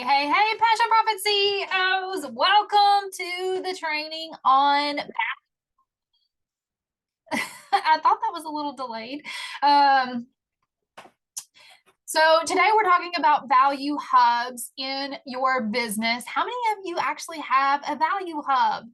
Hey, Passion Profit CEOs. Welcome to the training on. I thought that was a little delayed. Um, so today we're talking about value hubs in your business. How many of you actually have a value hub?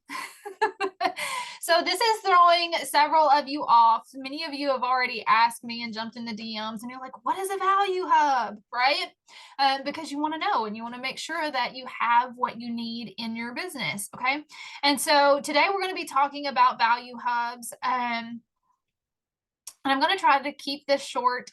So this is throwing several of you off. Many of you have already asked me and jumped in the DMs and you're like, what is a value hub, right? Because you want to know and you want to make sure that you have what you need in your business, okay? And so today we're going to be talking about value hubs. And I'm going to try to keep this short,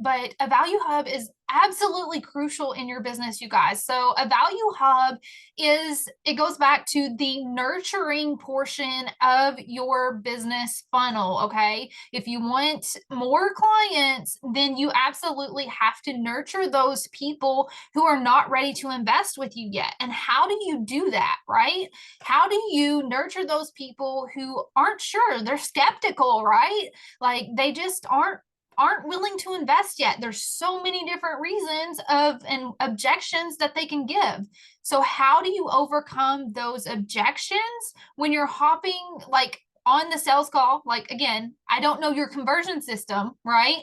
but a value hub is absolutely crucial in your business, you guys. So a value hub it goes back to the nurturing portion of your business funnel, okay? If you want more clients, then you absolutely have to nurture those people who are not ready to invest with you yet. And how do you do that, right? How do you nurture those people who aren't sure? They're skeptical, right? Like they just aren't willing to invest yet. There's so many different reasons and objections that they can give. So how do you overcome those objections when you're hopping like on the sales call? Like again, I don't know your conversion system, right?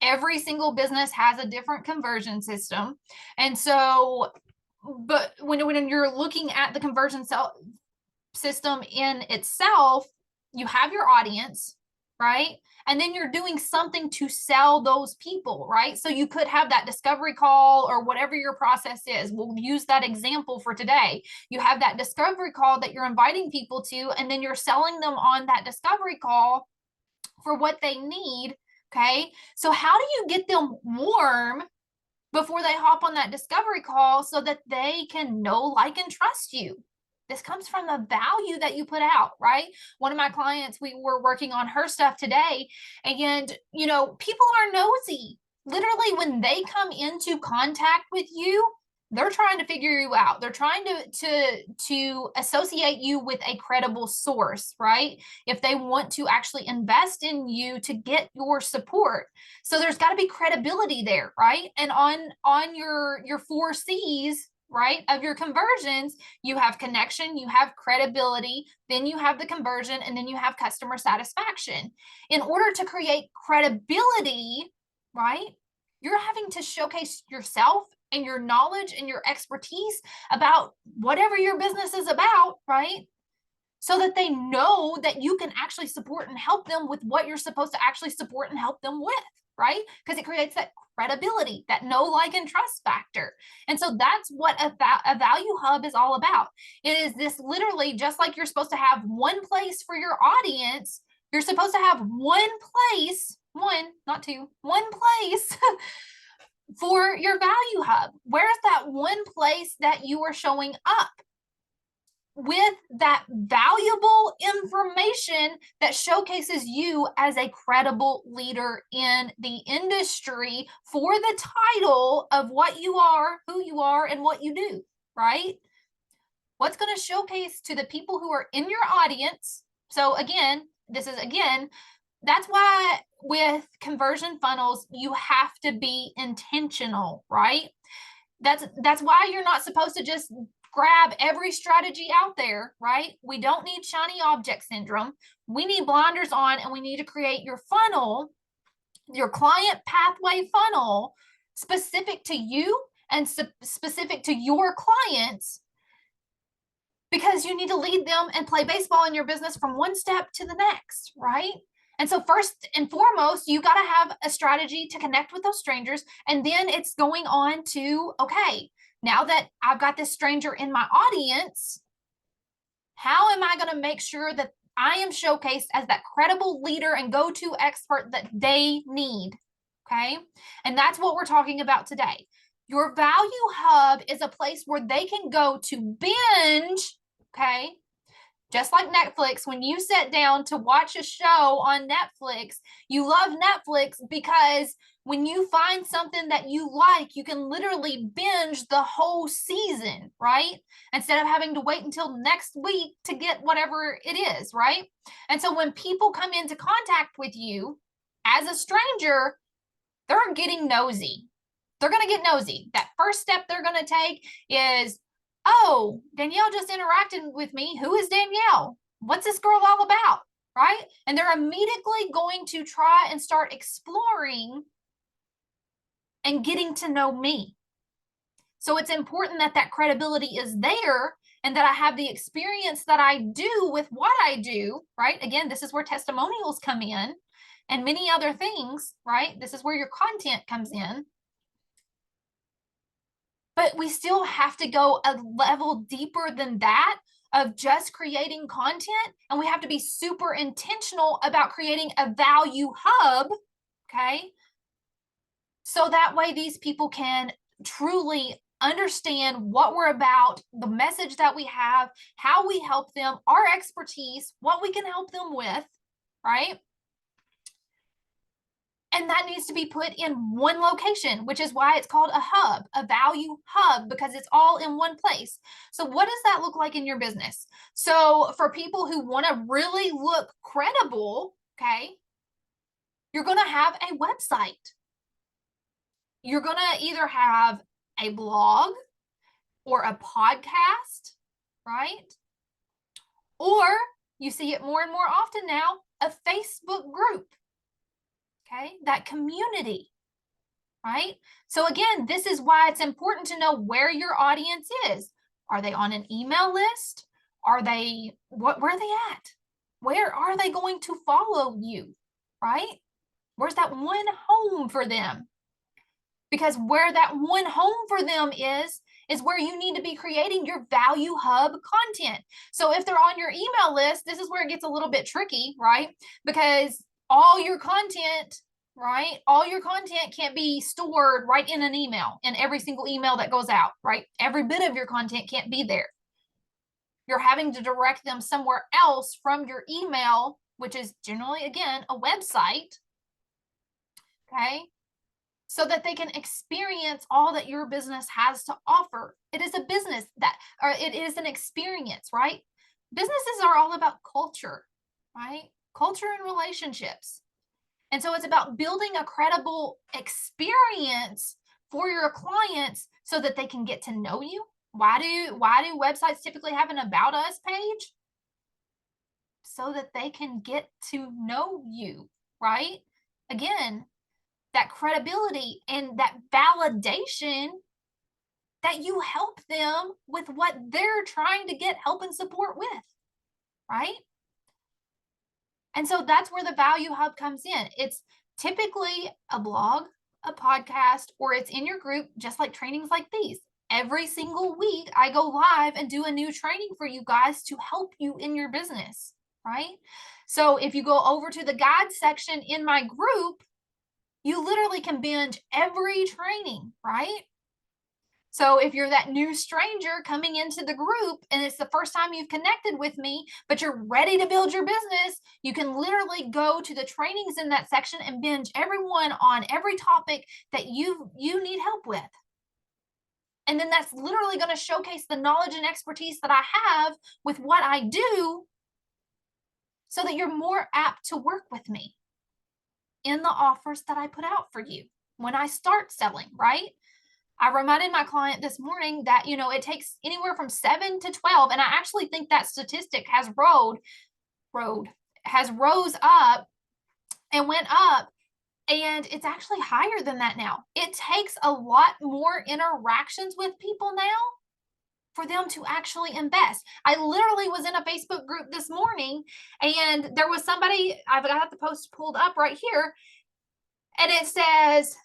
Every single business has a different conversion system. And so, but when you're looking at the conversion system in itself, you have your audience, right? And then you're doing something to sell those people, right? So you could have that discovery call or whatever your process is. We'll use that example for today. You have that discovery call that you're inviting people to, and then you're selling them on that discovery call for what they need, okay? So how do you get them warm before they hop on that discovery call so that they can know, like, and trust you? This comes from the value that you put out, right? One of my clients, we were working on her stuff today, and people are nosy. Literally, when they come into contact with you, they're trying to figure you out. They're trying to associate you with a credible source, right? If they want to actually invest in you to get your support. So there's got to be credibility there, right? And on your 4 C's, right, of your conversions, you have connection, you have credibility, then you have the conversion, and then you have customer satisfaction. In order to create credibility, right, you're having to showcase yourself and your knowledge and your expertise about whatever your business is about, right? So that they know that you can actually support and help them with what you're supposed to actually support and help them with, right? Because it creates that credibility, that know, like, and trust factor. And so that's what a value hub is all about. It is this literally just like you're supposed to have one place for your audience, you're supposed to have one place, one, not two, one place for your value hub. Where's that one place that you are showing up with that valuable information that showcases you as a credible leader in the industry for the title of what you are, who you are, and what you do, right? What's going to showcase to the people who are in your audience? So again, that's why with conversion funnels, you have to be intentional, right? That's why you're not supposed to just grab every strategy out there, right? We don't need shiny object syndrome. We need blinders on, and we need to create your funnel, your client pathway funnel, specific to you and specific to your clients, because you need to lead them and play baseball in your business from one step to the next, right? And so first and foremost, you got to have a strategy to connect with those strangers. And then it's going on to, okay, now that I've got this stranger in my audience, how am I going to make sure that I am showcased as that credible leader and go-to expert that they need? Okay. And that's what we're talking about today. Your value hub is a place where they can go to binge. Okay. Just like Netflix, when you sit down to watch a show on Netflix, you love Netflix because when you find something that you like, you can literally binge the whole season, right? Instead of having to wait until next week to get whatever it is, right? And so when people come into contact with you as a stranger, they're getting nosy. They're going to get nosy. That first step they're going to take is, oh, Danielle just interacted with me. Who is Danielle? What's this girl all about? Right? And they're immediately going to try and start exploring and getting to know me. So it's important that that credibility is there and that I have the experience that I do with what I do, right? Again, this is where testimonials come in and many other things, right? This is where your content comes in. But we still have to go a level deeper than that of just creating content. And we have to be super intentional about creating a value hub, okay? So that way these people can truly understand what we're about, the message that we have, how we help them, our expertise, what we can help them with, right? And that needs to be put in one location, which is why it's called a hub, a value hub, because it's all in one place. So what does that look like in your business? So for people who want to really look credible, okay, you're going to have a website. You're going to either have a blog or a podcast, right? Or you see it more and more often now, a Facebook group, okay? That community, right? So again, this is why it's important to know where your audience is. Are they on an email list? Are they, where are they at? Where are they going to follow you, right? Where's that one home for them? Because where that one home for them is where you need to be creating your value hub content. So if they're on your email list, this is where it gets a little bit tricky, right? Because all your content, right? All your content can't be stored right in an email, in every single email that goes out, right? Every bit of your content can't be there. You're having to direct them somewhere else from your email, which is generally, again, a website, okay? So that they can experience all that your business has to offer. It is a business or it is an experience, right? Businesses are all about culture, right? Culture and relationships. And so it's about building a credible experience for your clients so that they can get to know you. Why do websites typically have an about us page? So that they can get to know you, right? Again, that credibility and that validation that you help them with what they're trying to get help and support with, right? And so that's where the value hub comes in. It's typically a blog, a podcast, or it's in your group, just like trainings like these. Every single week, I go live and do a new training for you guys to help you in your business, right? So if you go over to the guide section in my group, you literally can binge every training, right? So if you're that new stranger coming into the group and it's the first time you've connected with me, but you're ready to build your business, you can literally go to the trainings in that section and binge everyone on every topic that you need help with. And then that's literally going to showcase the knowledge and expertise that I have with what I do so that you're more apt to work with me in the offers that I put out for you when I start selling, right? I reminded my client this morning that, it takes anywhere from 7 to 12. And I actually think that statistic has rose up and went up. And it's actually higher than that now. It takes a lot more interactions with people now for them to actually invest. I literally was in a Facebook group this morning and there was somebody, I've got the post pulled up right here, and it says,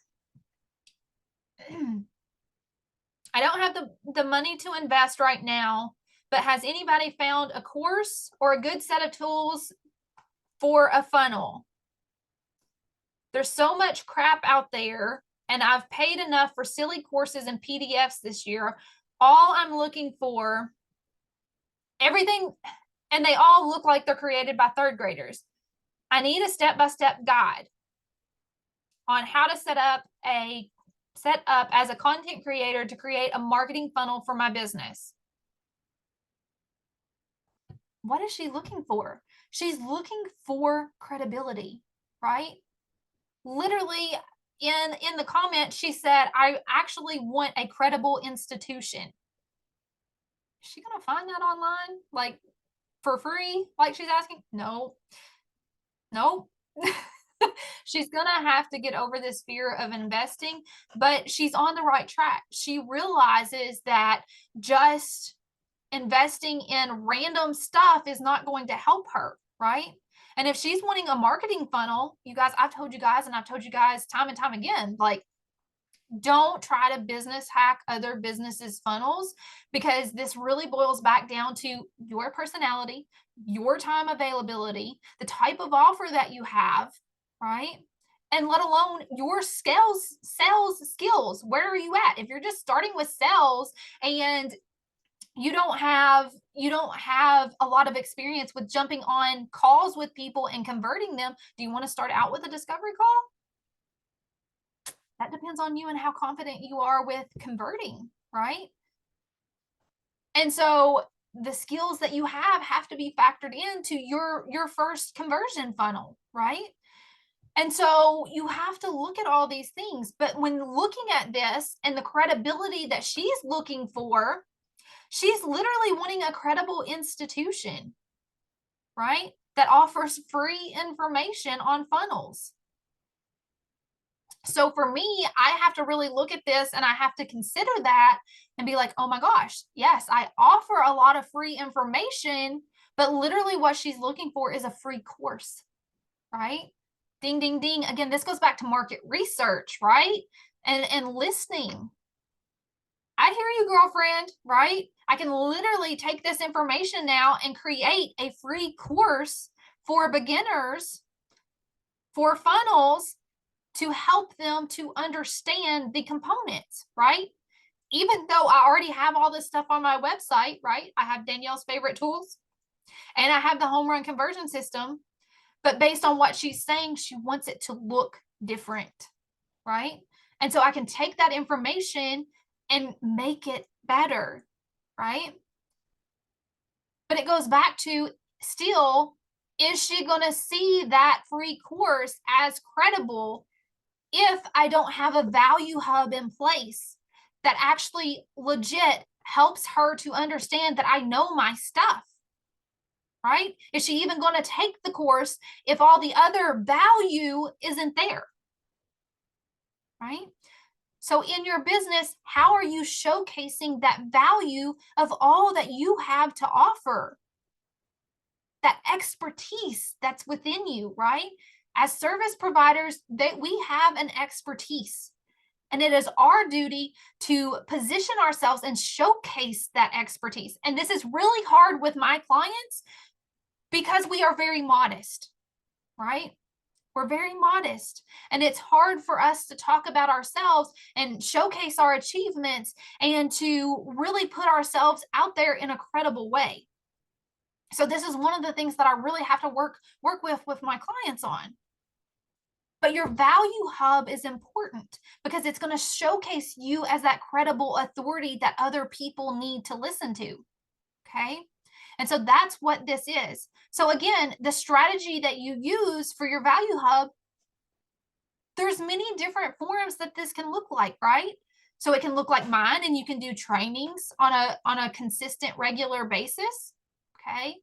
I don't have the money to invest right now, but has anybody found a course or a good set of tools for a funnel? There's so much crap out there, and I've paid enough for silly courses and PDFs this year. All I'm looking for, everything, and they all look like they're created by third graders. I need a step-by-step guide on how to set up as a content creator to create a marketing funnel for my business. What is she looking for? She's looking for credibility, right? Literally, in the comment, she said, I actually want a credible institution. Is she gonna find that online, like, for free, like she's asking? No, no. She's gonna have to get over this fear of investing, but she's on the right track. She realizes that just investing in random stuff is not going to help her, right? And if she's wanting a marketing funnel, you guys, I've told you guys, and I've told you guys time and time again, like, don't try to business hack other businesses' funnels, because this really boils back down to your personality, your time availability, the type of offer that you have, right? And let alone your sales skills. Where are you at? If you're just starting with sales and you don't have a lot of experience with jumping on calls with people and converting them, do you want to start out with a discovery call? That depends on you and how confident you are with converting, right? And so the skills that you have to be factored into your first conversion funnel, right? And so you have to look at all these things. But when looking at this and the credibility that she's looking for, she's literally wanting a credible institution, right? That offers free information on funnels. So for me, I have to really look at this and I have to consider that and be like, oh my gosh, yes, I offer a lot of free information, but literally what she's looking for is a free course, right? Ding, ding, ding. Again, this goes back to market research, right? And listening. I hear you, girlfriend, right? I can literally take this information now and create a free course for beginners for funnels to help them to understand the components, right? Even though I already have all this stuff on my website, right? I have Danielle's favorite tools and I have the home run conversion system, but based on what she's saying, she wants it to look different, right? And so I can take that information and make it better, right? But it goes back to still, is she going to see that free course as credible if I don't have a value hub in place that actually legit helps her to understand that I know my stuff, right? Is she even going to take the course if all the other value isn't there, right? So in your business, how are you showcasing that value of all that you have to offer? That expertise that's within you, right? As service providers, that we have an expertise, and it is our duty to position ourselves and showcase that expertise. And this is really hard with my clients because we are very modest, right? We're very modest, and it's hard for us to talk about ourselves and showcase our achievements and to really put ourselves out there in a credible way. So this is one of the things that I really have to work with my clients on. But your value hub is important because it's going to showcase you as that credible authority that other people need to listen to. Okay. And so that's what this is. So again, the strategy that you use for your value hub, there's many different forms that this can look like, right? So it can look like mine, and you can do trainings on a consistent, regular basis. Okay.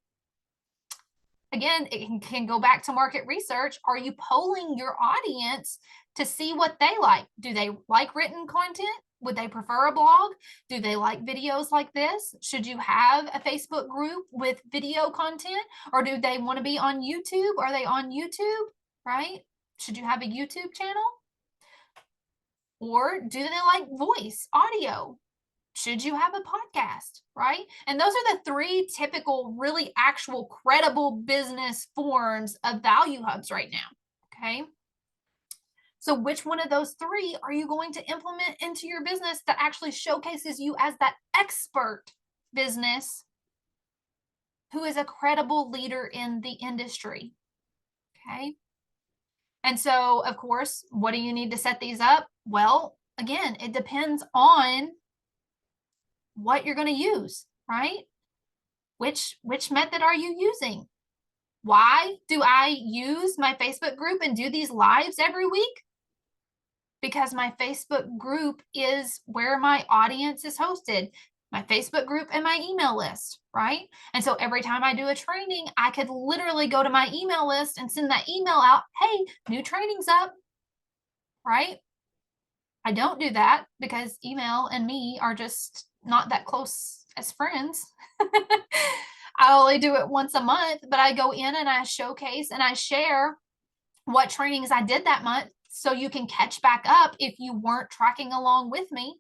Again, it can go back to market research. Are you polling your audience to see what they like? Do they like written content? Would they prefer a blog? Do they like videos like this? Should you have a Facebook group with video content? Or do they want to be on YouTube? Are they on YouTube, right? Should you have a YouTube channel? Or do they like voice, audio? Should you have a podcast, right? And those are the three typical, really actual, credible business forms of value hubs right now, okay? So which one of those three are you going to implement into your business that actually showcases you as that expert business who is a credible leader in the industry, okay? And so, of course, what do you need to set these up? Well, again, it depends on what you're going to use, right? Which method are you using? Why do I use my Facebook group and do these lives every week? because my Facebook group is where my audience is hosted, my Facebook group and my email list, right? And so every time I do a training, I could literally go to my email list and send that email out. Hey, new training's up, right? I don't do that because email and me are just not that close as friends. I only do it once a month, but I go in and I showcase and I share what trainings I did that month so you can catch back up if you weren't tracking along with me,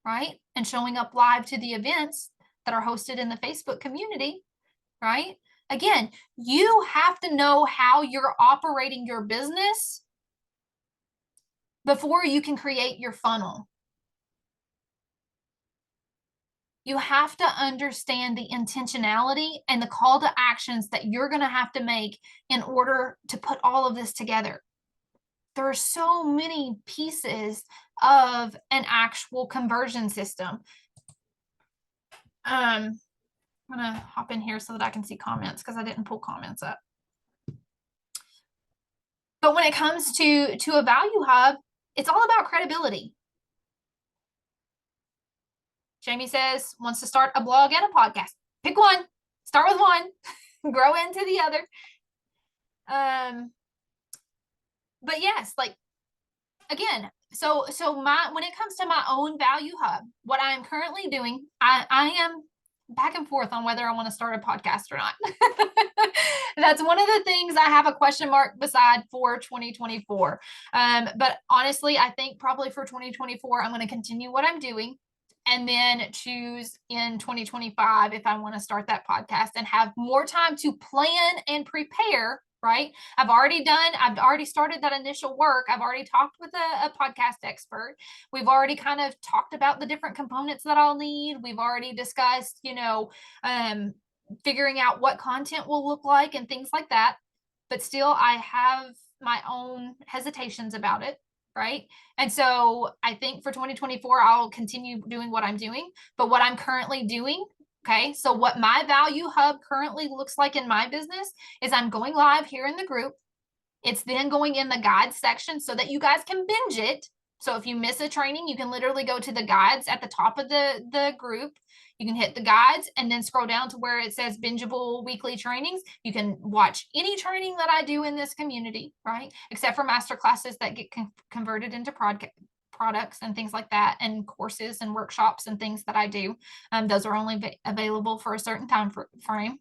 right? And showing up live to the events that are hosted in the Facebook community, right? Again, you have to know how you're operating your business before you can create your funnel. You have to understand the intentionality and the call to actions that you're going to have to make in order to put all of this together. There are so many pieces of an actual conversion system. I'm going to hop in here so that I can see comments because I didn't pull comments up. But when it comes to a value hub, it's all about credibility. Jamie says, wants to start a blog and a podcast. Pick one. Start with one. Grow into the other. But yes, like, again, so when it comes to my own value hub, what I'm currently doing, I am back and forth on whether I want to start a podcast or not. That's one of the things I have a question mark beside for 2024. But honestly, I think probably for 2024, I'm going to continue what I'm doing and then choose in 2025 if I want to start that podcast and have more time to plan and prepare. Right. I've already started that initial work. I've already talked with a podcast expert. We've already kind of talked about the different components that I'll need. We've already discussed, figuring out what content will look like and things like that. But still, I have my own hesitations about it. Right. And so I think for 2024, I'll continue doing what I'm doing. But what I'm currently doing, okay, so what my value hub currently looks like in my business is I'm going live here in the group. It's then going in the guides section so that you guys can binge it. So if you miss a training, you can literally go to the guides at the top of the group. You can hit the guides and then scroll down to where it says bingeable weekly trainings. You can watch any training that I do in this community, right? Except for master classes that get converted into products and things like that, and courses and workshops and things that I do. Those are only available for a certain time frame.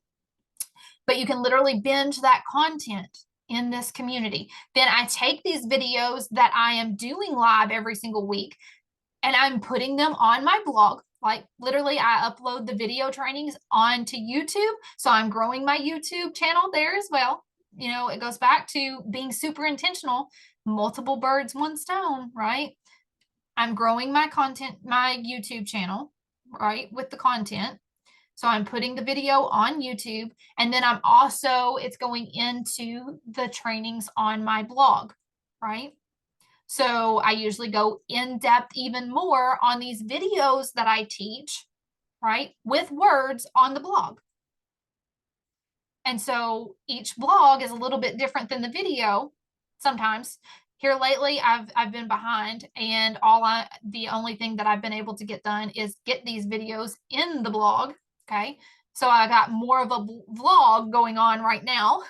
But you can literally binge that content in this community. Then I take these videos that I am doing live every single week and I'm putting them on my blog. Like literally I upload the video trainings onto YouTube. So I'm growing my YouTube channel there as well. It goes back to being super intentional, multiple birds, one stone, right? I'm growing my content, my YouTube channel, right, with the content. So I'm putting the video on YouTube, and then it's going into the trainings on my blog, right? So I usually go in depth even more on these videos that I teach, right, with words on the blog. And so each blog is a little bit different than the video sometimes. Here lately, I've been behind, and the only thing that I've been able to get done is get these videos in the blog. Okay, so I got more of a vlog going on right now.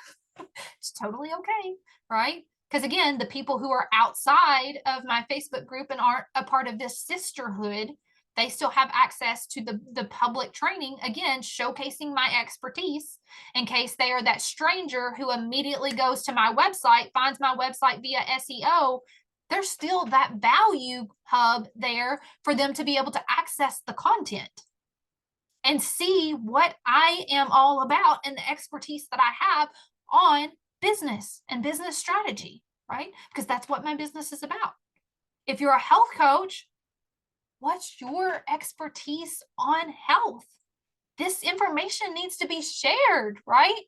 It's totally okay, right? Because again, the people who are outside of my Facebook group and aren't a part of this sisterhood, they still have access to the public training, again, showcasing my expertise in case they are that stranger who immediately goes to my website, finds my website via SEO. There's still that value hub there for them to be able to access the content and see what I am all about and the expertise that I have on business and business strategy, right? Because that's what my business is about. If you're a health coach, what's your expertise on health? This information needs to be shared, right?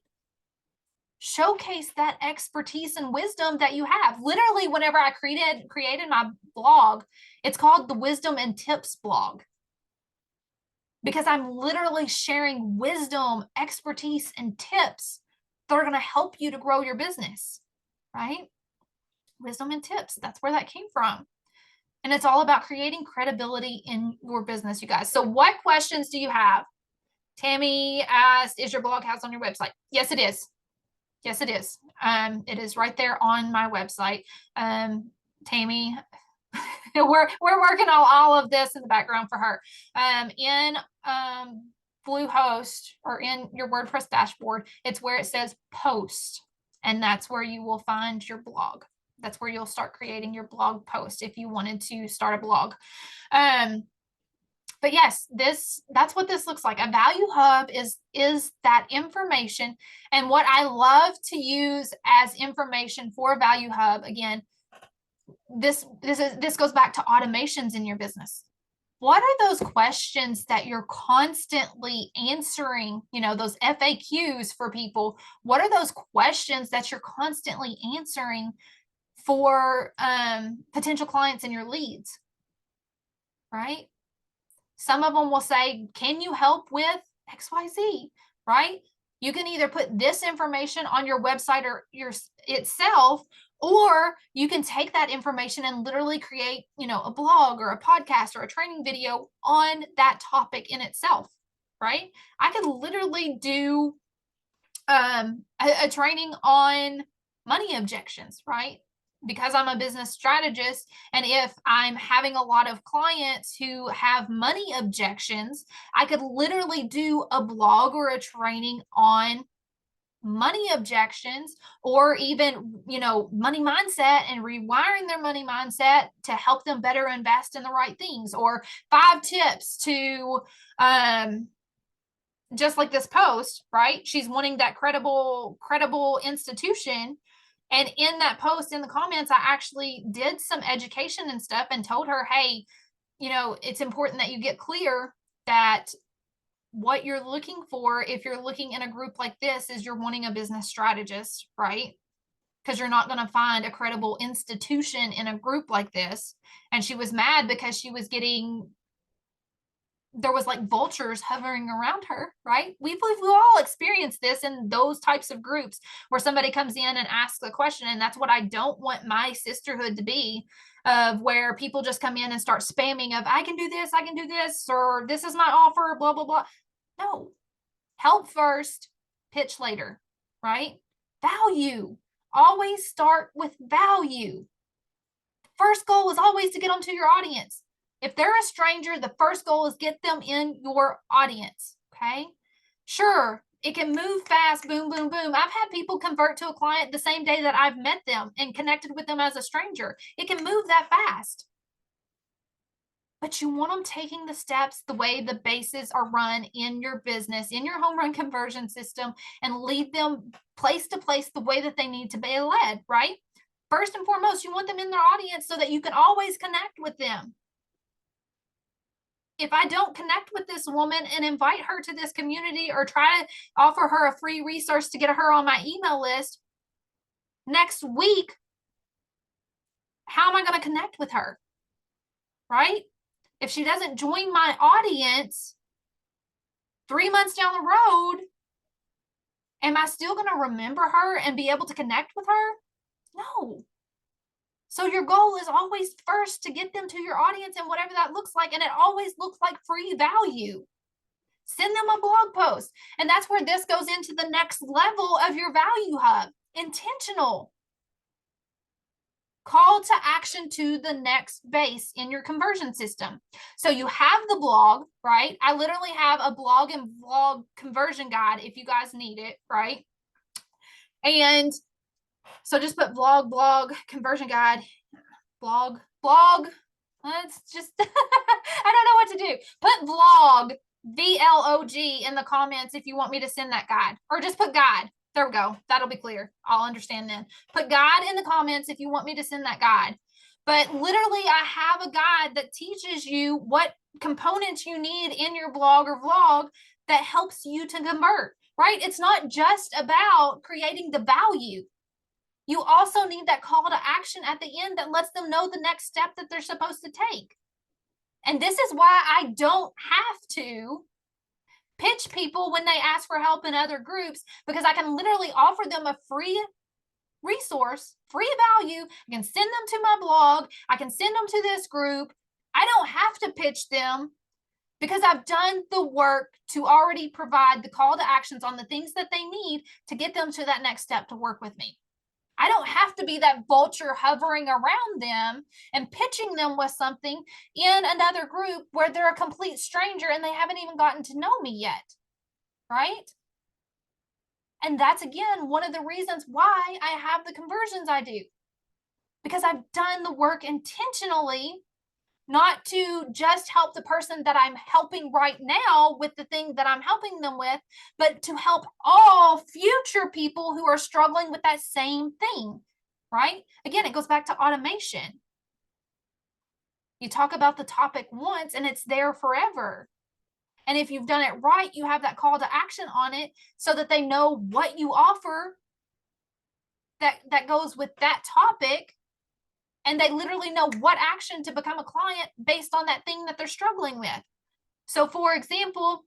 Showcase that expertise and wisdom that you have. Literally, whenever I created my blog, it's called the Wisdom and Tips blog, because I'm literally sharing wisdom, expertise, and tips that are going to help you to grow your business, right? Wisdom and tips, that's where that came from. And it's all about creating credibility in your business, you guys. So what questions do you have? Tammy asked, is your blog house on your website? Yes, it is. Yes, it is. It is right there on my website. Tammy, we're working on all of this in the background for her. In Bluehost, or in your WordPress dashboard, it's where it says post, and that's where you will find your blog. That's where you'll start creating your blog post if you wanted to start a blog. But yes, that's what this looks like. A value hub is that information. And what I love to use as information for a value hub, again, this goes back to automations in your business. What are those questions that you're constantly answering, those FAQs for people? What are those questions that you're constantly answering for potential clients and your leads, right? Some of them will say, can you help with XYZ, right? You can either put this information on your website or itself, or you can take that information and literally create, a blog or a podcast or a training video on that topic in itself, right? I could literally do a training on money objections, right? Because I'm a business strategist, and if I'm having a lot of clients who have money objections, I could literally do a blog or a training on money objections, or even, money mindset and rewiring their money mindset to help them better invest in the right things, or 5 tips to just like this post, right? She's wanting that credible institution. And in that post, in the comments, I actually did some education and stuff and told her, hey, it's important that you get clear that what you're looking for, if you're looking in a group like this, is you're wanting a business strategist, right? Because you're not going to find a credible institution in a group like this. And she was mad because she was getting, there was like vultures hovering around her, right? We've all experienced this in those types of groups where somebody comes in and asks a question. And that's what I don't want my sisterhood to be, of where people just come in and start spamming of, I can do this, or this is my offer, blah, blah, blah. No, help first, pitch later, right? Value. Always start with value. First goal is always to get onto your audience. If they're a stranger, the first goal is get them in your audience, okay? Sure, it can move fast, boom, boom, boom. I've had people convert to a client the same day that I've met them and connected with them as a stranger. It can move that fast. But you want them taking the steps the way the bases are run in your business, in your home run conversion system, and lead them place to place the way that they need to be led, right? First and foremost, you want them in their audience so that you can always connect with them. If I don't connect with this woman and invite her to this community, or try to offer her a free resource to get her on my email list next week, how am I going to connect with her, right? If she doesn't join my audience 3 months down the road, am I still going to remember her and be able to connect with her? No. So your goal is always first to get them to your audience, and whatever that looks like. And it always looks like free value. Send them a blog post. And that's where this goes into the next level of your value hub. Intentional. Call to action to the next base in your conversion system. So you have the blog, right? I literally have a blog and vlog conversion guide if you guys need it, right? And so just put blog, conversion guide, blog. Let's just, I don't know what to do. Put vlog, VLOG, in the comments if you want me to send that guide, or just put guide. There we go. That'll be clear. I'll understand then. Put guide in the comments if you want me to send that guide. But literally, I have a guide that teaches you what components you need in your blog or vlog that helps you to convert, right? It's not just about creating the value. You also need that call to action at the end that lets them know the next step that they're supposed to take. And this is why I don't have to pitch people when they ask for help in other groups, because I can literally offer them a free resource, free value. I can send them to my blog. I can send them to this group. I don't have to pitch them because I've done the work to already provide the call to actions on the things that they need to get them to that next step to work with me. I don't have to be that vulture hovering around them and pitching them with something in another group where they're a complete stranger and they haven't even gotten to know me yet, right? And that's, again, one of the reasons why I have the conversions I do, because I've done the work intentionally, not to just help the person that I'm helping right now with the thing that I'm helping them with, but to help all future people who are struggling with that same thing, right? Again, it goes back to automation. You talk about the topic once and it's there forever. And if you've done it right, you have that call to action on it so that they know what you offer that goes with that topic. And they literally know what action to become a client based on that thing that they're struggling with. So for example,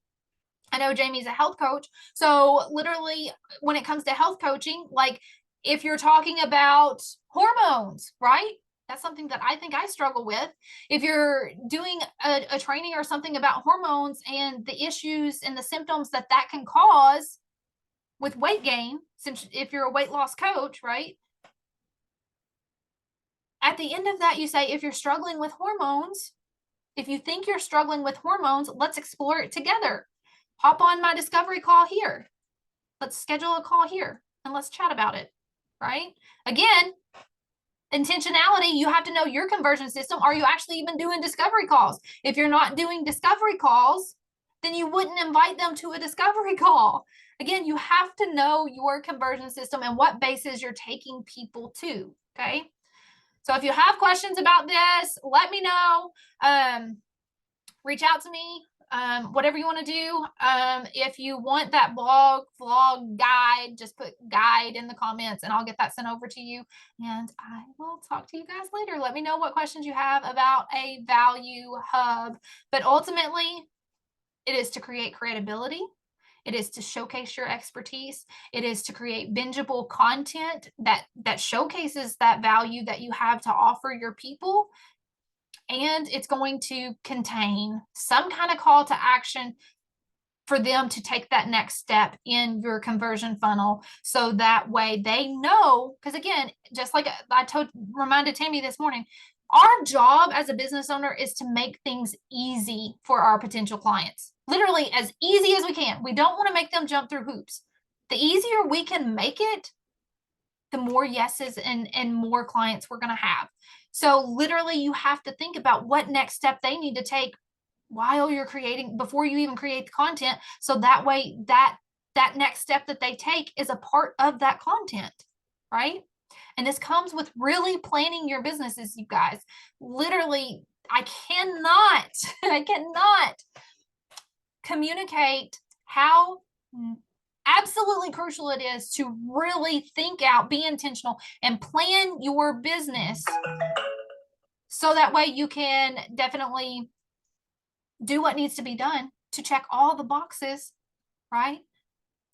I know Jamie's a health coach. So literally when it comes to health coaching, like if you're talking about hormones, right? That's something that I think I struggle with. If you're doing a training or something about hormones and the issues and the symptoms that that can cause with weight gain, since if you're a weight loss coach, right? At the end of that, you say, if you're struggling with hormones, if you think you're struggling with hormones, let's explore it together. Hop on my discovery call here. Let's schedule a call here and let's chat about it, right? Again, intentionality, you have to know your conversion system. Are you actually even doing discovery calls? If you're not doing discovery calls, then you wouldn't invite them to a discovery call. Again, you have to know your conversion system and what bases you're taking people to, okay? So if you have questions about this, let me know. Reach out to me, whatever you want to do. If you want that vlog guide, just put guide in the comments and I'll get that sent over to you. And I will talk to you guys later. Let me know what questions you have about a value hub. But ultimately, it is to create credibility. It is to showcase your expertise. It is to create bingeable content that showcases that value that you have to offer your people. And it's going to contain some kind of call to action for them to take that next step in your conversion funnel. So that way they know, because again, just like I reminded Tammy this morning, our job as a business owner is to make things easy for our potential clients. Literally as easy as we can. We don't want to make them jump through hoops. The easier we can make it, the more yeses and more clients we're going to have. So literally you have to think about what next step they need to take while you're creating, before you even create the content. So that way that next step that they take is a part of that content, right? And this comes with really planning your businesses, you guys. Literally, I cannot communicate how absolutely crucial it is to really think out, be intentional, and plan your business so that way you can definitely do what needs to be done to check all the boxes, right?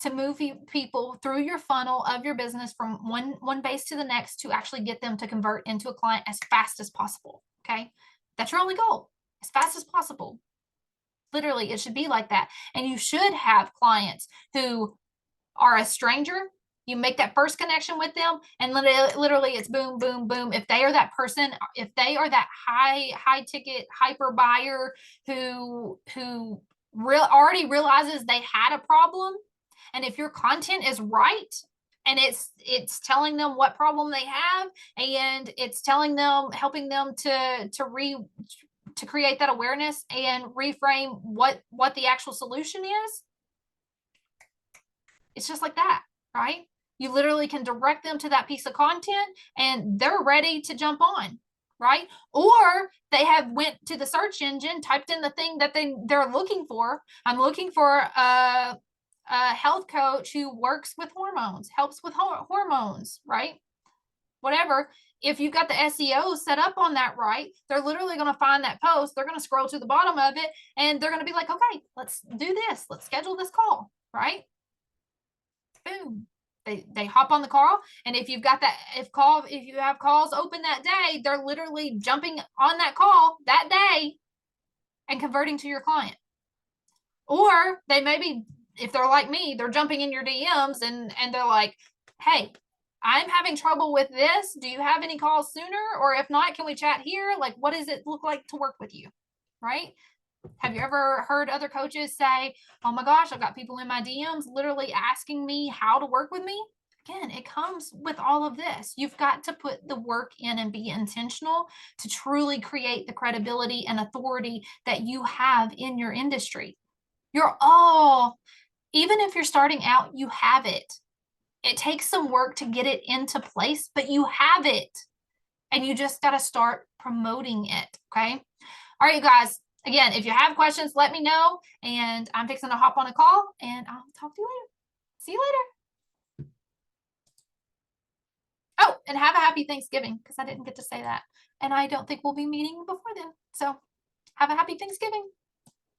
To move people through your funnel of your business from one base to the next to actually get them to convert into a client as fast as possible, okay? That's your only goal, as fast as possible. Literally, it should be like that. And you should have clients who are a stranger. You make that first connection with them, and literally it's boom, boom, boom. If they are that person, if they are that high ticket hyper buyer who already realizes they had a problem, and if your content is right and it's telling them what problem they have, and it's telling them, helping them to create that awareness and reframe what the actual solution is, it's just like that, right? You literally can direct them to that piece of content and they're ready to jump on, right? Or they have went to the search engine, typed in the thing that they're looking for. I'm looking for a health coach who works with hormones, helps with hormones, right? Whatever. If you've got the SEO set up on that right, they're literally going to find that post. They're going to scroll to the bottom of it and they're going to be like, okay, let's do this. Let's schedule this call, right? Boom. They hop on the call, and if you've got that, if you have calls open that day, they're literally jumping on that call that day and converting to your client. Or they maybe, if they're like me, they're jumping in your DMs and they're like, hey, I'm having trouble with this. Do you have any calls sooner? Or if not, can we chat here? Like, what does it look like to work with you? Right? Have you ever heard other coaches say, oh my gosh, I've got people in my DMs literally asking me how to work with me? Again, it comes with all of this. You've got to put the work in and be intentional to truly create the credibility and authority that you have in your industry. Even if you're starting out, you have it. It takes some work to get it into place, but you have it. And you just got to start promoting it. Okay. All right, you guys. Again, if you have questions, let me know. And I'm fixing to hop on a call, and I'll talk to you later. See you later. Oh, and have a happy Thanksgiving, because I didn't get to say that. And I don't think we'll be meeting before then. So have a happy Thanksgiving.